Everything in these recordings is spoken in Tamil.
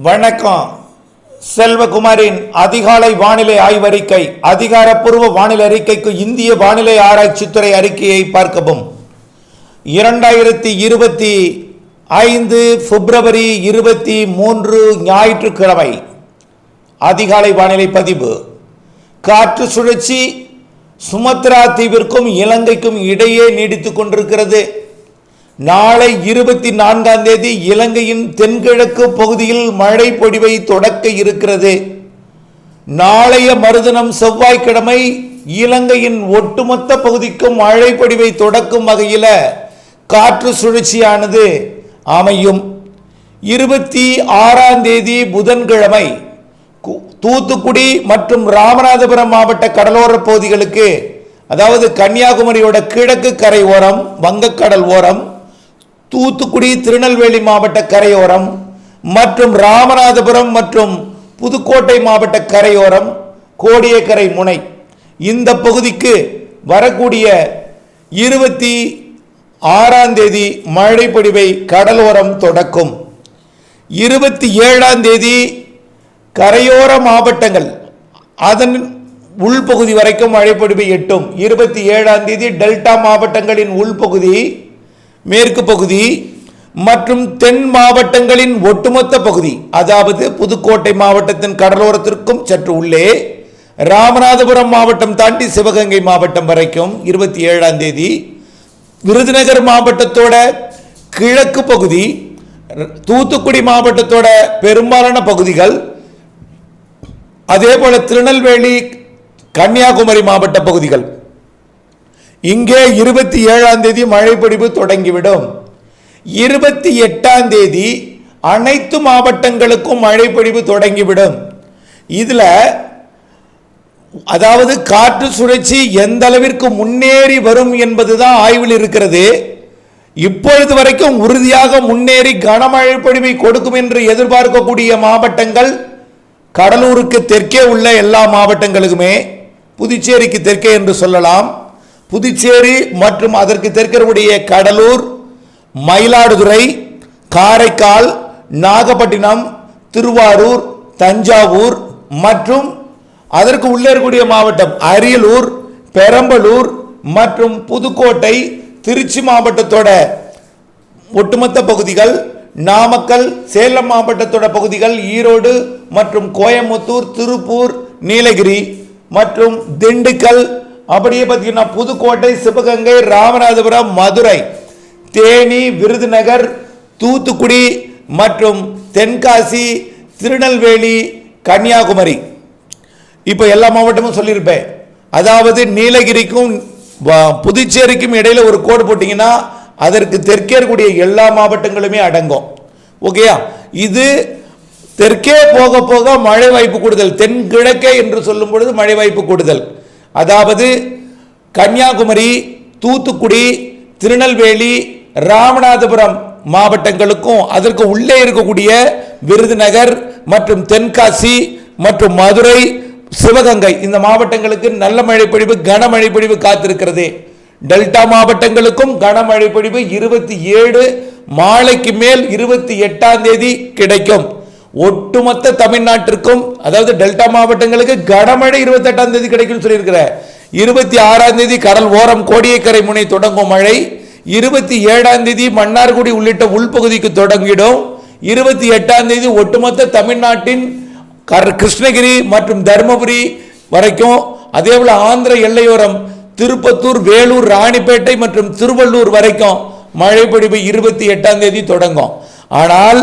வணக்கம். செல்வகுமாரின் அதிகாலை வானிலை ஆய்வறிக்கை. அதிகாரப்பூர்வ வானிலை அறிக்கைக்கு இந்திய வானிலை ஆராய்ச்சித்துறை அறிக்கையை பார்க்கவும். 2025 பிப்ரவரி 23 ஞாயிற்றுக்கிழமை அதிகாலை வானிலை பதிவு. காற்று சுழற்சி சுமத்ரா தீவிற்கும் இலங்கைக்கும் இடையே நீடித்துக் கொண்டிருக்கிறது. நாளை 24ஆம் தேதி இலங்கையின் தென்கிழக்கு பகுதியில் மழை பொழிவை தொடக்க இருக்கிறது. நாளைய மறுதினம் செவ்வாய்க்கிழமை இலங்கையின் ஒட்டுமொத்த பகுதிக்கும் மழை பொழிவை தொடக்கும் வகையில் காற்று சுழற்சியானது அமையும். 26ஆம் தேதி புதன்கிழமை தூத்துக்குடி மற்றும் ராமநாதபுரம் மாவட்ட கடலோர பகுதிகளுக்கு, அதாவது கன்னியாகுமரியோட கிழக்கு கரை ஓரம், வங்கக்கடல் ஓரம், தூத்துக்குடி திருநெல்வேலி மாவட்ட கரையோரம் மற்றும் ராமநாதபுரம் மற்றும் புதுக்கோட்டை மாவட்ட கரையோரம், கோடியக்கரை முனை, இந்த பகுதிக்கு வரக்கூடிய 26ஆம் தேதி மழை பொழிவை கடலோரம் தொடக்கும். 27ஆம் தேதி கரையோர மாவட்டங்கள் அதன் உள்பகுதி வரைக்கும் மழை பொழிவை எட்டும். 27ஆம் தேதி டெல்டா மாவட்டங்களின் உள்பகுதி, மேற்கு பகுதி மற்றும் தென் மாவட்டங்களின் ஒட்டுமொத்த பகுதி, அதாவது புதுக்கோட்டை மாவட்டத்தின் கடலோரத்திற்கும் சற்று உள்ளே, ராமநாதபுரம் மாவட்டம் தாண்டி சிவகங்கை மாவட்டம் வரைக்கும் 27ஆம் தேதி, விருதுநகர் மாவட்டத்தோட கிழக்கு பகுதி, தூத்துக்குடி மாவட்டத்தோட பெரும்பாலான பகுதிகள், அதே போல திருநெல்வேலி கன்னியாகுமரி மாவட்ட பகுதிகள், இங்கே 27ஆம் தேதி மழை பொழிவு தொடங்கிவிடும். 28ஆம் தேதி அனைத்து மாவட்டங்களுக்கும் மழை பொழிவு தொடங்கிவிடும். இதுல அதாவது காற்று சுழற்சி எந்த அளவிற்கு முன்னேறி வரும் என்பதுதான் ஆய்வில் இருக்கிறது. இப்பொழுது வரைக்கும் உறுதியாக முன்னேறி கனமழை பொழிவை கொடுக்கும் என்று எதிர்பார்க்கக்கூடிய மாவட்டங்கள் கடலூருக்கு தெற்கே உள்ள எல்லா மாவட்டங்களுக்குமே, புதுச்சேரிக்கு தெற்கே என்று சொல்லலாம், புதுச்சேரி மற்றும் அதற்கு தெற்கக்கூடிய கடலூர், மயிலாடுதுறை, காரைக்கால், நாகப்பட்டினம், திருவாரூர், தஞ்சாவூர் மற்றும் அதற்கு உள்ளே இருக்கக்கூடிய மாவட்டம் அரியலூர், பெரம்பலூர் மற்றும் புதுக்கோட்டை, திருச்சி மாவட்டத்தோட ஒட்டுமொத்த பகுதிகள், நாமக்கல், சேலம் மாவட்டத்தோட பகுதிகள், ஈரோடு மற்றும் கோயம்புத்தூர், திருப்பூர், நீலகிரி மற்றும் திண்டுக்கல், அப்படியே பார்த்தீங்கன்னா புதுக்கோட்டை, சிவகங்கை, ராமநாதபுரம், மதுரை, தேனி, விருதுநகர், தூத்துக்குடி மற்றும் தென்காசி, திருநெல்வேலி, கன்னியாகுமரி, இப்போ எல்லா மாவட்டமும் சொல்லியிருப்பேன். அதாவது நீலகிரிக்கும் புதுச்சேரிக்கும் இடையில ஒரு கோடு போட்டிங்கன்னா அதற்கு தெற்கே இருக்கக்கூடிய எல்லா மாவட்டங்களுமே அடங்கும். ஓகேயா? இது தெற்கே போக போக மழை வாய்ப்பு கூடுதல், தென்கிழக்கே என்று சொல்லும் பொழுது மழை வாய்ப்பு கூடுதல். அதாவது கன்னியாகுமரி, தூத்துக்குடி, திருநெல்வேலி, ராமநாதபுரம் மாவட்டங்களுக்கும் அதற்கு உள்ளே இருக்கக்கூடிய விருதுநகர் மற்றும் தென்காசி மற்றும் மதுரை, சிவகங்கை, இந்த மாவட்டங்களுக்கு நல்ல மழை பொழிவு, கனமழை பொழிவு காத்திருக்கிறது. டெல்டா மாவட்டங்களுக்கும் கனமழை பொழிவு 27 மாலைக்கு மேல் 28ஆம் தேதி கிடைக்கும். ஒட்டுமொத்த தமிழ்நாட்டிற்கும், அதாவது டெல்டா மாவட்டங்களுக்கு கனமழை 28ஆம் தேதி கிடைக்கும் சொல்லியிருக்கிற. 26ஆம் தேதி கடல் ஓரம் கோடியக்கரை முனை தொடங்கும் மழை. 27ஆம் தேதி மன்னார்குடி உள்ளிட்ட உள்பகுதிக்கு தொடங்கிடும். 28ஆம் தேதி ஒட்டுமொத்த தமிழ்நாட்டின் கிருஷ்ணகிரி மற்றும் தருமபுரி வரைக்கும், அதே போல ஆந்திர எல்லையோரம் திருப்பத்தூர், வேலூர், ராணிப்பேட்டை மற்றும் திருவள்ளூர் வரைக்கும் மழை பொழிவு 28ஆம் தேதி தொடங்கும். ஆனால்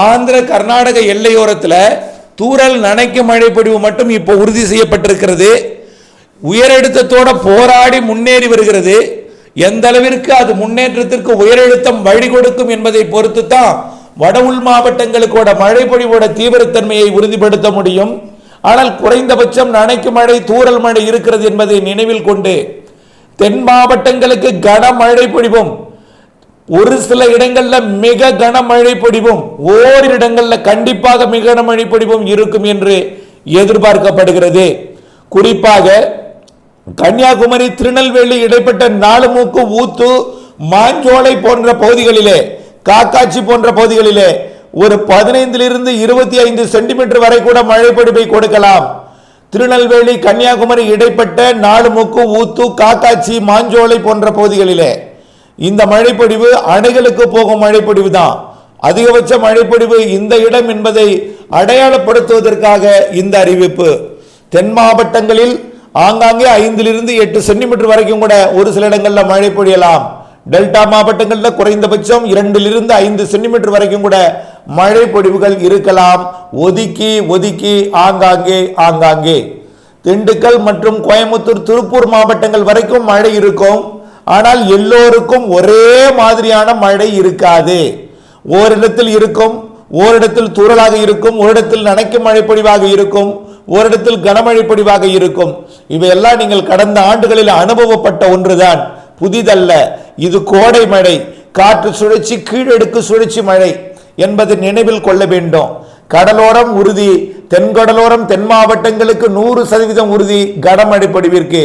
ஆந்திர கர்நாடக எல்லையோரத்தில் தூறல் நனைக்கும் மழை பொழிவு மட்டும் இப்போ உறுதி செய்யப்பட்டிருக்கிறது. உயரழுத்தத்தோட போராடி முன்னேறி வருகிறது. எந்த அளவிற்கு அது முன்னேற்றத்திற்கு உயரழுத்தம் வழி கொடுக்கும் என்பதை பொறுத்து தான் வட உள் மாவட்டங்களுக்கோட மழை பொழிவோட தீவிரத்தன்மையை உறுதிப்படுத்த முடியும். ஆனால் குறைந்தபட்சம் நனைக்கும் மழை, தூறல் மழை இருக்கிறது என்பதை நினைவில் கொண்டு தென் மாவட்டங்களுக்கு கனமழை பொழிவும், ஒரு சில இடங்களில் மிக கனமழை பொழிவும், ஓரிரு இடங்களில் கண்டிப்பாக மிக கனமழை பொழிவும் இருக்கும் என்று எதிர்பார்க்கப்படுகிறது. குறிப்பாக கன்னியாகுமரி, திருநெல்வேலி இடைப்பட்ட நாலுமூக்கு, ஊத்து, மாஞ்சோலை போன்ற பகுதிகளிலே, காக்காட்சி போன்ற பகுதிகளிலே ஒரு 15 to 25 சென்டிமீட்டர் வரை கூட மழை பொழிவை கொடுக்கலாம். திருநெல்வேலி கன்னியாகுமரி இடைப்பட்ட நாலுமுக்கு, ஊத்து, காக்காட்சி, மாஞ்சோலை போன்ற பகுதிகளிலே இந்த மழைப்பொழிவு அணைகளுக்கு போகும் மழைப்பொழிவு தான். அதிகபட்ச மழைப்பொழிவு இந்த இடம் என்பதை அடையாளப்படுத்துவதற்காக இந்த அறிவிப்பு. தென் மாவட்டங்களில் ஆங்காங்கே 5 to 8 சென்டிமீட்டர் வரைக்கும் கூட ஒரு சில இடங்களில் மழை பொழியலாம். டெல்டா மாவட்டங்களில் குறைந்தபட்சம் 2 to 5 சென்டிமீட்டர் வரைக்கும் கூட மழை பொழிவுகள் இருக்கலாம். ஒதுக்கி ஒதுக்கி ஆங்காங்கே திண்டுக்கல் மற்றும் கோயம்புத்தூர், திருப்பூர் மாவட்டங்கள் வரைக்கும் மழை இருக்கும். ஆனால் எல்லோருக்கும் ஒரே மாதிரியான மழை இருக்காது. ஓரிடத்தில் இருக்கும், ஓரிடத்தில் தூறலாக இருக்கும், ஓரிடத்தில் நனைக்கும் மழை பொழிவாக இருக்கும், ஓரிடத்தில் கனமழை பொழிவாக இருக்கும். இவையெல்லாம் நீங்கள் கடந்த ஆண்டுகளில் அனுபவப்பட்ட ஒன்றுதான், புதிதல்ல. இது கோடை மழை, காற்று சுழற்சி, கீழடுக்கு சுழற்சி மழை என்பதை நினைவில் கொள்ள வேண்டும். கடலோரம் உறுதி, தென்கடலோரம் தென் மாவட்டங்களுக்கு 100% உறுதி கனமழை பொழிவிற்கு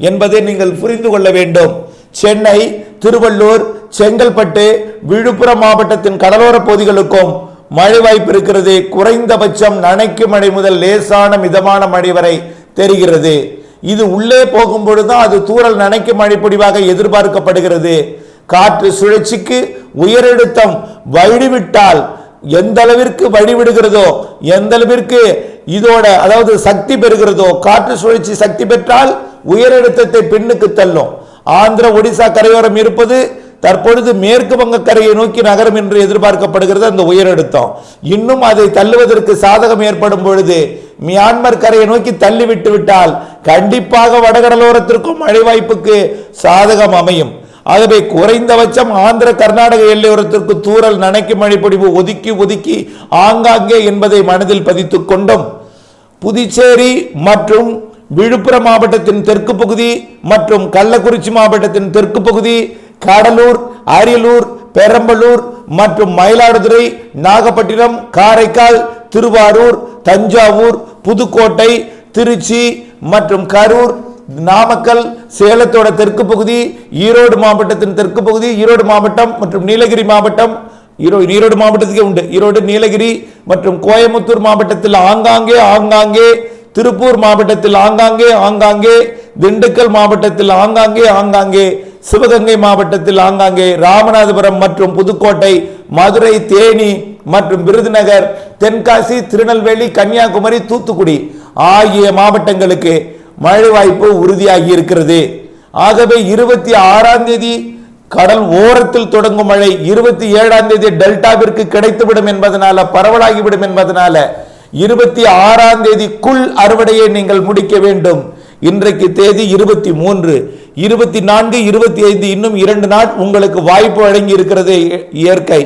என்பதை நீங்கள் புரிந்து கொள்ள வேண்டும். சென்னை, திருவள்ளூர், செங்கல்பட்டு, விழுப்புரம் மாவட்டத்தின் கடலோர பகுதிகளுக்கும் மழை வாய்ப்பு இருக்கிறது. குறைந்தபட்சம் நனைக்கும் மழை முதல் லேசான மிதமான மழை வரை தெரிகிறது. இது உள்ளே போகும்பொழுதுதான் அது தூறல் நனைக்கும் மழை பொழிவாக எதிர்பார்க்கப்படுகிறது. காற்று சுழற்சிக்கு உயரழுத்தம் வழிவிட்டால் எந்த அளவிற்கு வழிவிடுகிறதோ, எந்த அளவிற்கு இதோட அதாவது சக்தி பெறுகிறதோ, காற்று சுழற்சி சக்தி பெற்றால் உயரழுத்தத்தை பின்னுக்கு தள்ளும். ஆந்திர, ஒடிசா கரையோரம் இருப்பது தற்பொழுது மேற்கு வங்க கரையை நோக்கி நகரும் என்று எதிர்பார்க்கப்படுகிறது. அந்த உயரழுத்தம் இன்னும் அதை தள்ளுவதற்கு சாதகம் ஏற்படும் பொழுது மியான்மர் கரையை நோக்கி தள்ளி விட்டு விட்டால் கண்டிப்பாக வடகடலோரத்திற்கும் மழை வாய்ப்புக்கு சாதகம் அமையும். ஆகவே குறைந்தபட்சம் ஆந்திர, கர்நாடக எல்லையோரத்திற்கு தூறல் நனைக்கும் மழை பொழிவு ஒதுக்கி ஒதுக்கி ஆங்காங்கே என்பதை மனதில் பதித்துக் கொண்டும், புதுச்சேரி மற்றும் விழுப்புரம் மாவட்டத்தின் தெற்கு பகுதி மற்றும் கள்ளக்குறிச்சி மாவட்டத்தின் தெற்கு பகுதி, கடலூர், அரியலூர், பெரம்பலூர் மற்றும் மயிலாடுதுறை, நாகப்பட்டினம், காரைக்கால், திருவாரூர், தஞ்சாவூர், புதுக்கோட்டை, திருச்சி மற்றும் கரூர், நாமக்கல், சேலத்தோட தெற்கு பகுதி, ஈரோடு மாவட்டத்தின் தெற்கு பகுதி, ஈரோடு மாவட்டம் மற்றும் நீலகிரி மாவட்டம், ஈரோடு மாவட்டத்துக்கே உண்டு, ஈரோடு, நீலகிரி மற்றும் கோயம்புத்தூர் மாவட்டத்தில் ஆங்காங்கே, திருப்பூர் மாவட்டத்தில் ஆங்காங்கே, திண்டுக்கல் மாவட்டத்தில் ஆங்காங்கே, சிவகங்கை மாவட்டத்தில் ஆங்காங்கே, ராமநாதபுரம் மற்றும் புதுக்கோட்டை, மதுரை, தேனி மற்றும் விருதுநகர், தென்காசி, திருநெல்வேலி, கன்னியாகுமரி, தூத்துக்குடி ஆகிய மாவட்டங்களுக்கு மழை வாய்ப்பு உறுதியாகி இருக்கிறது. ஆகவே 26ஆம் தேதி கடல் ஓரத்தில் தொடங்கும் மழை 27ஆம் தேதி டெல்டாவிற்கு கிடைத்துவிடும் என்பதனால, பரவலாகிவிடும் என்பதனால 26ஆம் தேதிக்குள் அறுவடையை நீங்கள் முடிக்க வேண்டும். இன்றைக்கு தேதி 23, 24, 25 இன்னும் 2 நாள் உங்களுக்கு வாய்ப்பு வழங்கி இருக்கிறது இயற்கை.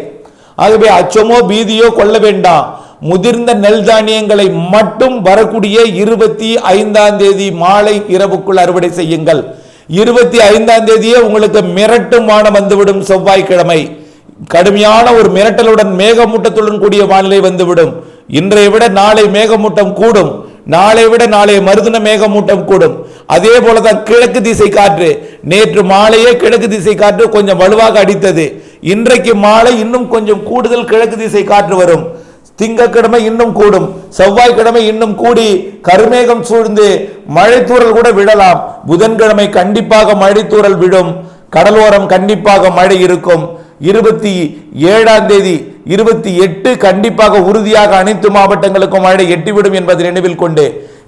ஆகவே அச்சமோ பீதியோ கொள்ள வேண்டாம். முதிர்ந்த நெல் தானியங்களை மட்டும் வரக்கூடிய 25ஆம் தேதி மாலை இரவுக்குள் அறுவடை செய்யுங்கள். 25ஆம் தேதியே உங்களுக்கு மிரட்டும் வானம் வந்துவிடும். செவ்வாய்க்கிழமை கடுமையான ஒரு மிரட்டலுடன் மேகமூட்டத்துடன் கூடிய வானிலை வந்துவிடும். இன்றைய விட நாளை மேகமூட்டம் கூடும், நாளை விட நாளை மறுதின மேகமூட்டம் கூடும். அதே போலதான் கிழக்கு திசை காற்று, நேற்று மாலையே கிழக்கு திசை காற்று கொஞ்சம் வலுவாக அடித்தது. இன்றைக்கு மாலை இன்னும் கொஞ்சம் கூடுதல் கிழக்கு திசை காற்று வரும். திங்கட்கிழமை இன்னும் கூடும், செவ்வாய்க்கிழமை இன்னும் கூடி கருமேகம் சூழ்ந்து மழை தூறல் கூட விழலாம். புதன்கிழமை கண்டிப்பாக மழை தூறல் விழும். கடலோரம் கண்டிப்பாக மழை இருக்கும். 27ஆம் தேதி 28 கண்டிப்பாக உறுதியாக அனைத்து மாவட்டங்களுக்கும் மழை எட்டிவிடும் என்பதை நினைவில் கொண்டு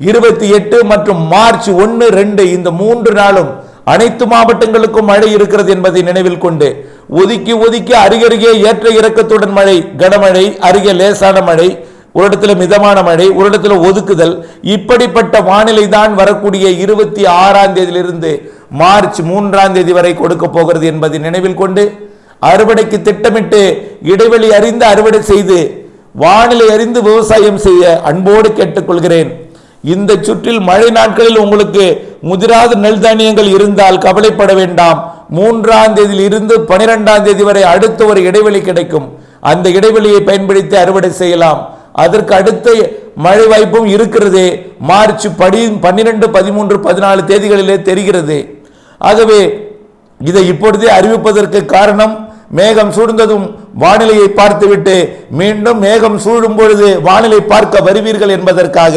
28 மற்றும் மார்ச் 1, 2 இந்த 3 நாளும் அனைத்து மாவட்டங்களுக்கும் மழை இருக்கிறது என்பதை நினைவில் கொண்டு ஒதுக்கி ஒதுக்கி அருகருகே ஏற்ற இறக்கத்துடன் மழை, கனமழை, அருகே லேசான மழை, ஒரு இடத்துல மிதமான மழை, ஒரு இடத்துல ஒதுக்குதல், இப்படிப்பட்ட வானிலை தான் வரக்கூடிய 26ஆம் தேதியிலிருந்து மார்ச் 3ஆம் தேதி வரை கொடுக்க போகிறது என்பதை நினைவில் கொண்டு அறுவடைக்கு திட்டமிட்டு இடைவெளி அறிந்து அறுவடை செய்து வானிலை அறிந்து விவசாயம் செய்ய அன்போடு கேட்டுக்கொள்கிறேன். இந்த சுற்றில் மழை நாட்களில் உங்களுக்கு முதிராத நெல் தானியங்கள் இருந்தால் கவலைப்பட வேண்டாம். 3ஆம் தேதியில் இருந்து 12ஆம் தேதி வரை அடுத்த ஒரு இடைவெளி கிடைக்கும். அந்த இடைவெளியை பயன்படுத்தி அறுவடை செய்யலாம். அதற்கு அடுத்த மழை வாய்ப்பும் இருக்கிறது. மார்ச் 12, 13, 14 தேதிகளிலே தெரிகிறது. ஆகவே இதை இப்பொழுதே அறிவிப்பதற்கு காரணம், மேகம் சூழ்ந்ததும் வானிலையை பார்த்துவிட்டு மீண்டும் மேகம் சூழும் பொழுது வானிலை பார்க்க வருவீர்கள் என்பதற்காக,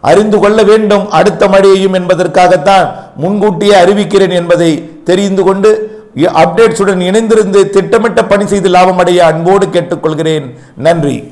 அறிந்து கொள்ள வேண்டும் அடுத்த மழையையும் என்பதற்காகத்தான் முன்கூட்டியே அறிவிக்கிறேன் என்பதை தெரிந்து கொண்டு அப்டேட்ஸுடன் இணைந்திருந்து திட்டமிட்ட பணி செய்து லாபம் அடைய அன்போடு கேட்டுக்கொள்கிறேன். நன்றி.